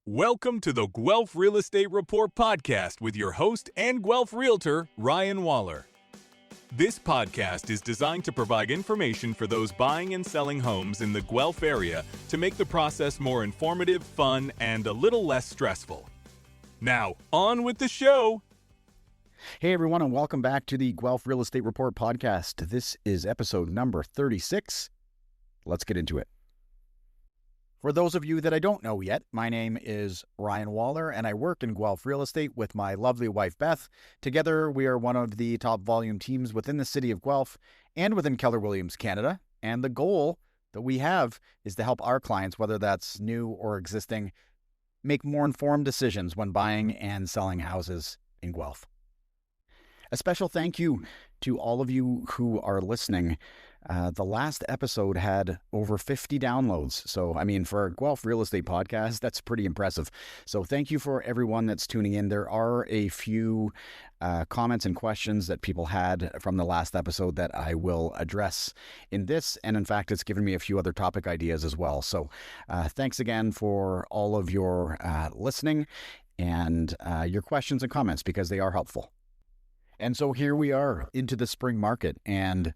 Welcome to the Guelph Real Estate Report podcast with your host and Guelph Realtor, Ryan Waller. This podcast is designed to provide information for those buying and selling homes in the Guelph area to make the process more informative, fun, and a little less stressful. Now, on with the show. Hey everyone, and welcome back to the Guelph Real Estate Report podcast. This is episode number 36. Let's get into it. For those of you that I don't know yet, my name is Ryan Waller, and I work in Guelph Real Estate with my lovely wife, Beth. Together, we are one of the top volume teams within the city of Guelph and within Keller Williams Canada. And the goal that we have is to help our clients, whether that's new or existing, make more informed decisions when buying and selling houses in Guelph. A special thank you to all of you who are listening. The last episode had over 50 downloads. So, for a Guelph Real Estate podcast, that's pretty impressive. So thank you for everyone that's tuning in. There are a few comments and questions that people had from the last episode that I will address in this. And in fact, it's given me a few other topic ideas as well. So thanks again for all of your listening and your questions and comments, because they are helpful. And so here we are into the spring market, and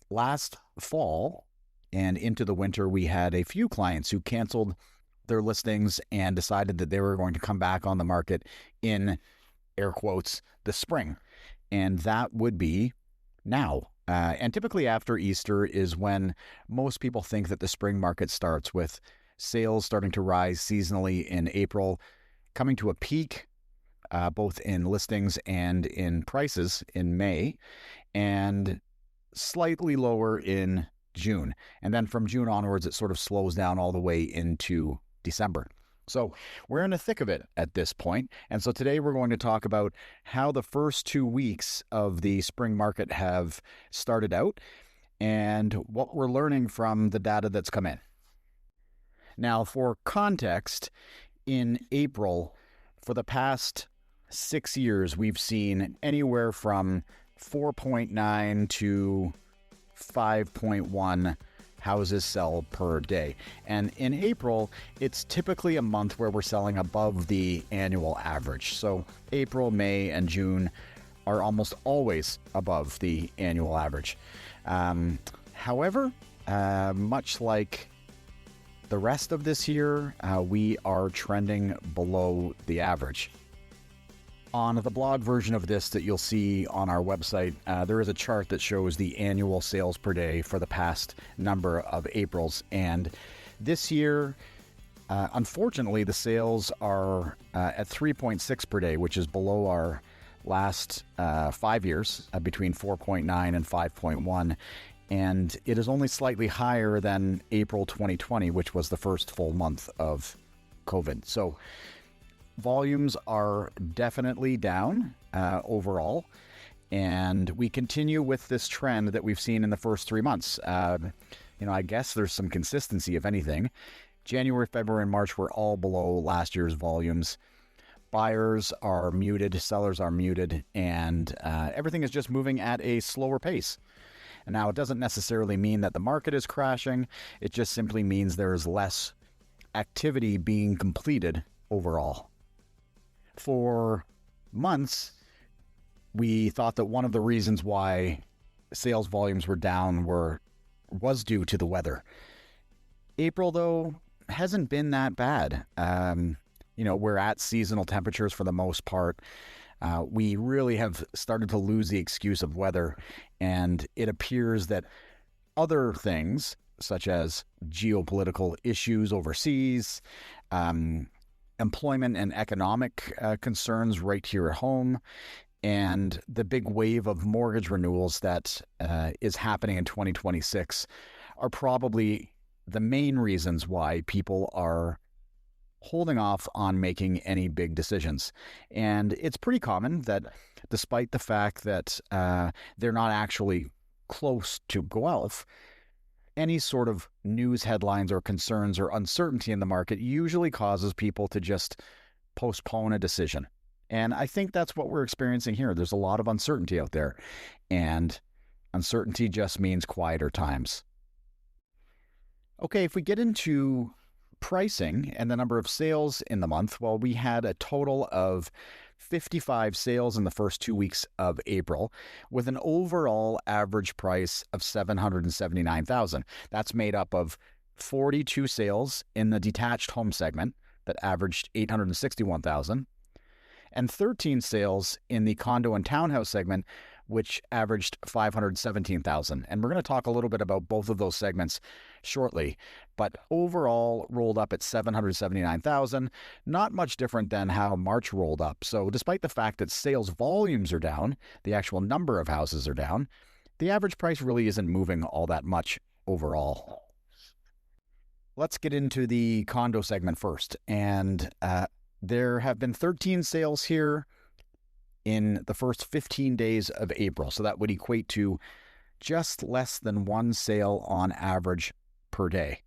last fall and into the winter, we had a few clients who canceled their listings and decided that they were going to come back on the market in, air quotes, the spring. And that would be now. And typically after Easter is when most people think that the spring market starts, with sales starting to rise seasonally in April, coming to a peak both in listings and in prices in May, and slightly lower in June. And then from June onwards, it sort of slows down all the way into December. So we're in the thick of it at this point. And so today we're going to talk about how the first 2 weeks of the spring market have started out and what we're learning from the data that's come in. Now, for context, in April, for the past 6 years, we've seen anywhere from 4.9 to 5.1 houses sell per day. And in April, it's typically a month where we're selling above the annual average. So April, May, and June are almost always above the annual average. However, much like the rest of this year, we are trending below the average. On the blog version of this that you'll see on our website, there is a chart that shows the annual sales per day for the past number of Aprils. And this year, unfortunately, the sales are at 3.6 per day, which is below our last 5 years, between 4.9 and 5.1. And it is only slightly higher than April 2020, which was the first full month of COVID. So volumes are definitely down overall, and we continue with this trend that we've seen in the first 3 months. I guess there's some consistency, if anything. January, February, and March were all below last year's volumes. Buyers are muted, sellers are muted, and everything is just moving at a slower pace. And now, it doesn't necessarily mean that the market is crashing. It just simply means there's less activity being completed overall. For months, we thought that one of the reasons why sales volumes were down was due to the weather. April, though, hasn't been that bad. We're at seasonal temperatures for the most part. We really have started to lose the excuse of weather, and it appears that other things, such as geopolitical issues overseas, employment and economic concerns right here at home, and the big wave of mortgage renewals that is happening in 2026 are probably the main reasons why people are holding off on making any big decisions. And it's pretty common that despite the fact that they're not actually close to Guelph, any sort of news headlines or concerns or uncertainty in the market usually causes people to just postpone a decision. And I think that's what we're experiencing here. There's a lot of uncertainty out there, and uncertainty just means quieter times. Okay, if we get into pricing and the number of sales in the month, well, we had a total of 55 sales in the first 2 weeks of April, with an overall average price of $779,000. That's made up of 42 sales in the detached home segment that averaged $861,000, and 13 sales in the condo and townhouse segment, which averaged $517,000. And we're going to talk a little bit about both of those segments shortly. But overall, rolled up at $779,000, not much different than how March rolled up. So despite the fact that sales volumes are down, the actual number of houses are down, the average price really isn't moving all that much overall. Let's get into the condo segment first. And there have been 13 sales here in the first 15 days of April. So that would equate to just less than one sale on average per day.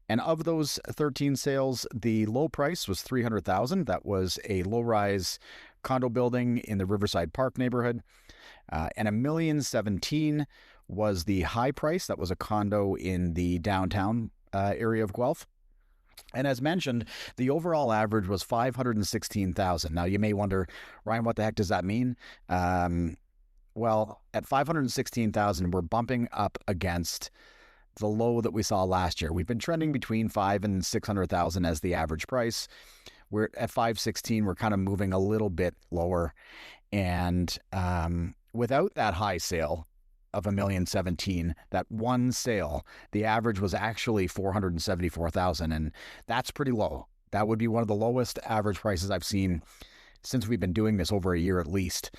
And of those 13 sales, the low price was $300,000. That was a low-rise condo building in the Riverside Park neighborhood. And $1,017,000 was the high price. That was a condo in the downtown area of Guelph. And as mentioned, the overall average was $516,000. Now, you may wonder, Ryan, what the heck does that mean? Well, at $516,000, we're bumping up against the low that we saw last year. We've been trending between $500,000 and $600,000 as the average price. We're at $516,000. We're kind of moving a little bit lower. And without that high sale of $1,017,000, that one sale, the average was actually $474,000, and that's pretty low. That would be one of the lowest average prices I've seen since we've been doing this over a year at least.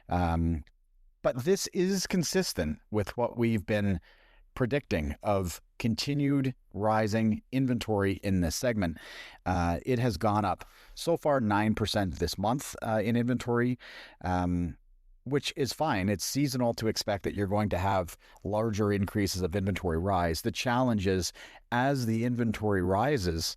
But this is consistent with what we've been predicting of continued rising inventory in this segment. It has gone up so far 9% this month in inventory, which is fine. It's seasonal to expect that you're going to have larger increases of inventory rise. The challenge is, as the inventory rises,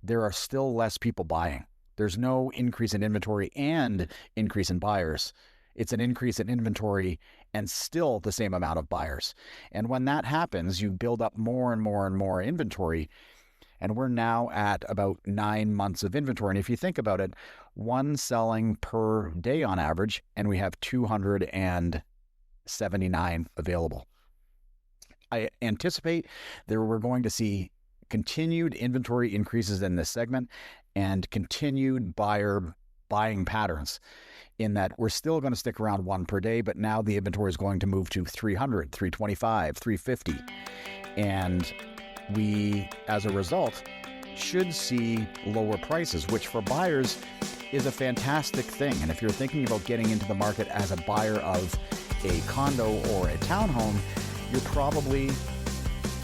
there are still less people buying. There's no increase in inventory and increase in buyers. It's an increase in inventory and still the same amount of buyers. And when that happens, you build up more and more and more inventory. And we're now at about 9 months of inventory. And if you think about it, one selling per day on average, and we have 279 available. I anticipate that we're going to see continued inventory increases in this segment and continued buyer buying patterns, in that we're still going to stick around one per day, but now the inventory is going to move to 300, 325, 350. And we, as a result, should see lower prices, which for buyers is a fantastic thing. And if you're thinking about getting into the market as a buyer of a condo or a townhome, you're probably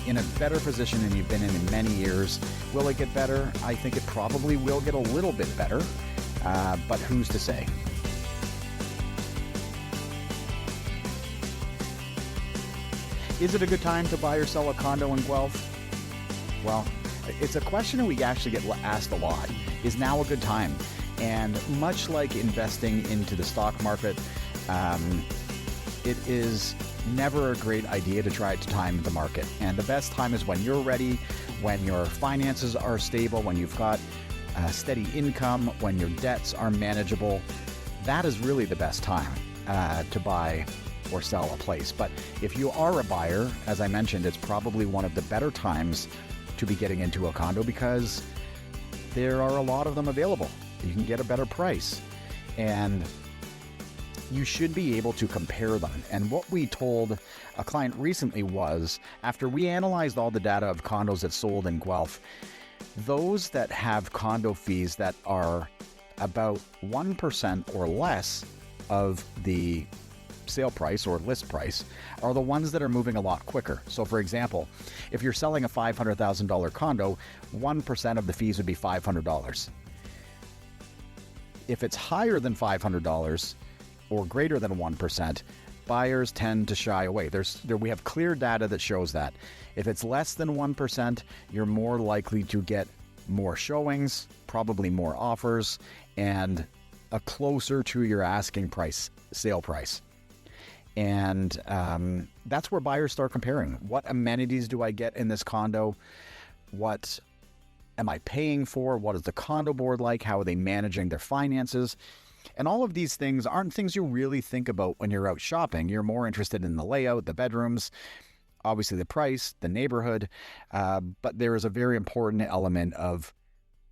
in a better position than you've been in many years. Will it get better? I think it probably will get a little bit better, but who's to say? Is it a good time to buy or sell a condo in Guelph? Well, it's a question that we actually get asked a lot. Is now a good time? And much like investing into the stock market, it is never a great idea to try to time the market. And the best time is when you're ready, when your finances are stable, when you've got steady income, when your debts are manageable. That is really the best time to buy or sell a place. But if you are a buyer, as I mentioned, it's probably one of the better times to be getting into a condo because there are a lot of them available. You can get a better price, and you should be able to compare them. And what we told a client recently was, after we analyzed all the data of condos that sold in Guelph, those that have condo fees that are about 1% or less of the sale price or list price are the ones that are moving a lot quicker. So for example, if you're selling a $500,000 condo, 1% of the fees would be $500. If it's higher than $500 or greater than 1%, buyers tend to shy away. We have clear data that shows that. If it's less than 1%, you're more likely to get more showings, probably more offers, and a closer to your asking price, sale price. And that's where buyers start comparing. What amenities do I get in this condo? What am I paying for? What is the condo board like? How are they managing their finances? And all of these things aren't things you really think about when you're out shopping. You're more interested in the layout, the bedrooms, obviously the price, the neighborhood. But there is a very important element of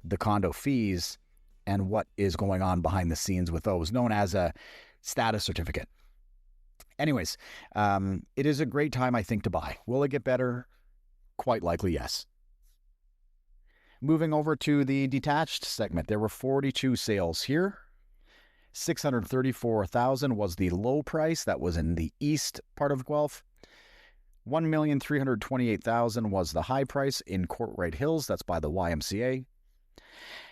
the condo fees and what is going on behind the scenes with those, known as a status certificate. Anyways, it is a great time, I think, to buy. Will it get better? Quite likely, yes. Moving over to the detached segment, there were 42 sales here. $634,000 was the low price. That was in the east part of Guelph. $1,328,000 was the high price in Courtright Hills. That's by the YMCA.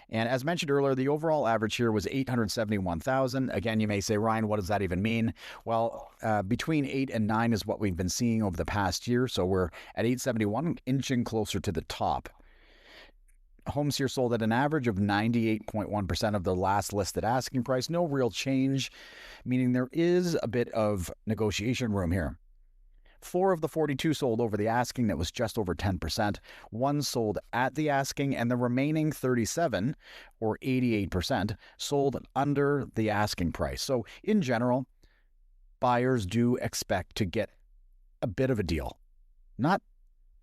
And as mentioned earlier, the overall average here was $871,000. Again, you may say, Ryan, what does that even mean? Well, between 8 and 9 is what we've been seeing over the past year. So we're at 871, inching closer to the top. Homes here sold at an average of 98.1% of the last listed asking price. No real change, meaning there is a bit of negotiation room here. 4 of the 42 sold over the asking. That was just over 10%. 1 sold at the asking, and the remaining 37, or 88%, sold under the asking price. So in general, buyers do expect to get a bit of a deal. Not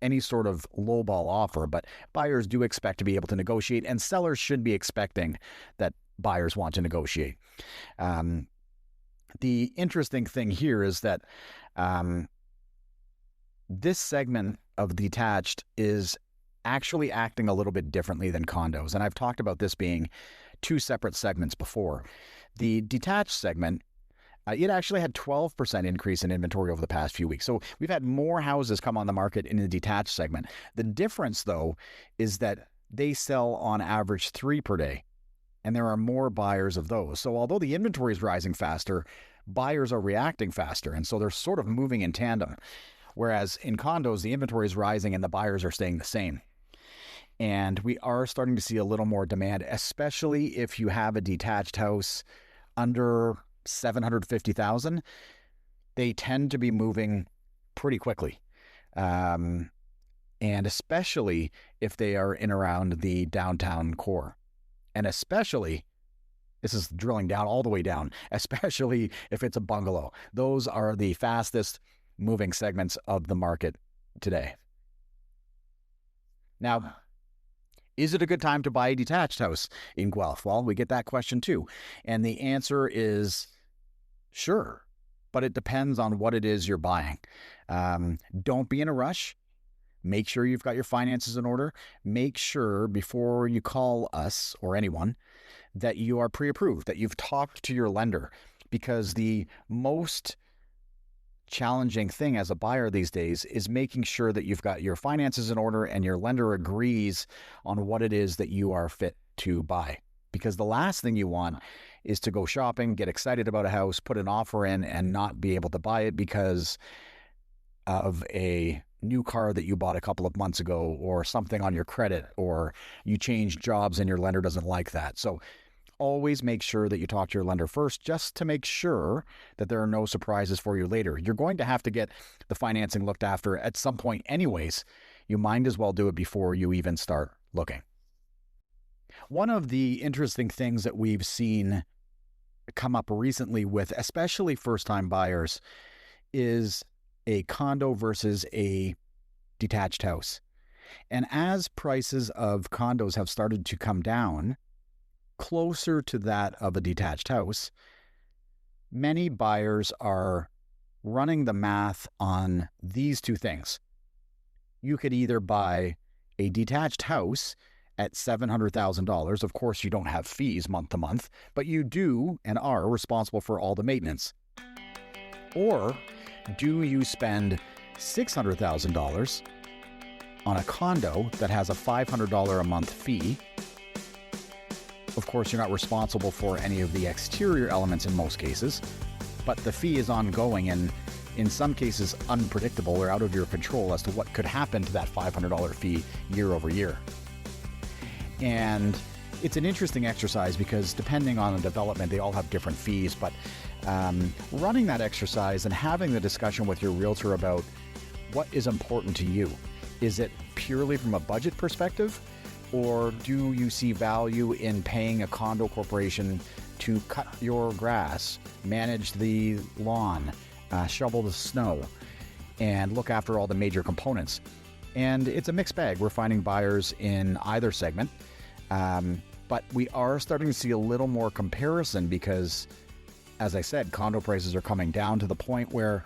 any sort of lowball offer, but buyers do expect to be able to negotiate, and sellers should be expecting that buyers want to negotiate. The interesting thing here is that this segment of detached is actually acting a little bit differently than condos. And I've talked about this being 2 separate segments before. The detached segment, it actually had 12% increase in inventory over the past few weeks. So we've had more houses come on the market in the detached segment. The difference, though, is that they sell on average 3 per day, and there are more buyers of those. So although the inventory is rising faster, buyers are reacting faster, and so they're sort of moving in tandem. Whereas in condos, the inventory is rising and the buyers are staying the same. And we are starting to see a little more demand, especially if you have a detached house under $750,000. They tend to be moving pretty quickly. And especially if they are in around the downtown core. And especially, this is drilling down all the way down, especially if it's a bungalow. Those are the fastest moving segments of the market today. Now, is it a good time to buy a detached house in Guelph? Well, we get that question too. And the answer is sure, but it depends on what it is you're buying. Don't be in a rush. Make sure you've got your finances in order. Make sure before you call us or anyone that you are pre-approved, that you've talked to your lender, because the most challenging thing as a buyer these days is making sure that you've got your finances in order and your lender agrees on what it is that you are fit to buy. Because the last thing you want is to go shopping, get excited about a house, put an offer in, and not be able to buy it because of a new car that you bought a couple of months ago, or something on your credit, or you changed jobs and your lender doesn't like that. So always make sure that you talk to your lender first, just to make sure that there are no surprises for you later. You're going to have to get the financing looked after at some point anyways. You might as well do it before you even start looking. One of the interesting things that we've seen come up recently with especially first-time buyers is a condo versus a detached house. And as prices of condos have started to come down closer to that of a detached house, many buyers are running the math on these 2 things. You could either buy a detached house at $700,000. Of course, you don't have fees month to month, but you do and are responsible for all the maintenance. Or do you spend $600,000 on a condo that has a $500 a month fee? Of course, you're not responsible for any of the exterior elements in most cases, but the fee is ongoing and in some cases unpredictable or out of your control as to what could happen to that $500 fee year over year. And it's an interesting exercise because depending on the development, they all have different fees, but running that exercise and having the discussion with your realtor about what is important to you. Is it purely from a budget perspective? Or do you see value in paying a condo corporation to cut your grass, manage the lawn, shovel the snow, and look after all the major components? And it's a mixed bag. We're finding buyers in either segment. But we are starting to see a little more comparison because, as I said, condo prices are coming down to the point where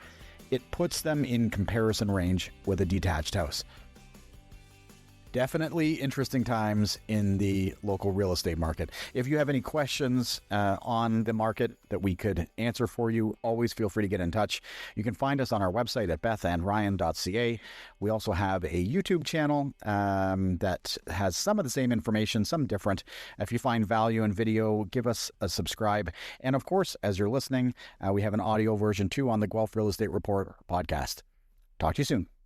it puts them in comparison range with a detached house. Definitely interesting times in the local real estate market. If you have any questions on the market that we could answer for you, always feel free to get in touch. You can find us on our website at bethandryan.ca. We also have a YouTube channel that has some of the same information, some different. If you find value in video, give us a subscribe. And of course, as you're listening, we have an audio version too on the Guelph Real Estate Report podcast. Talk to you soon.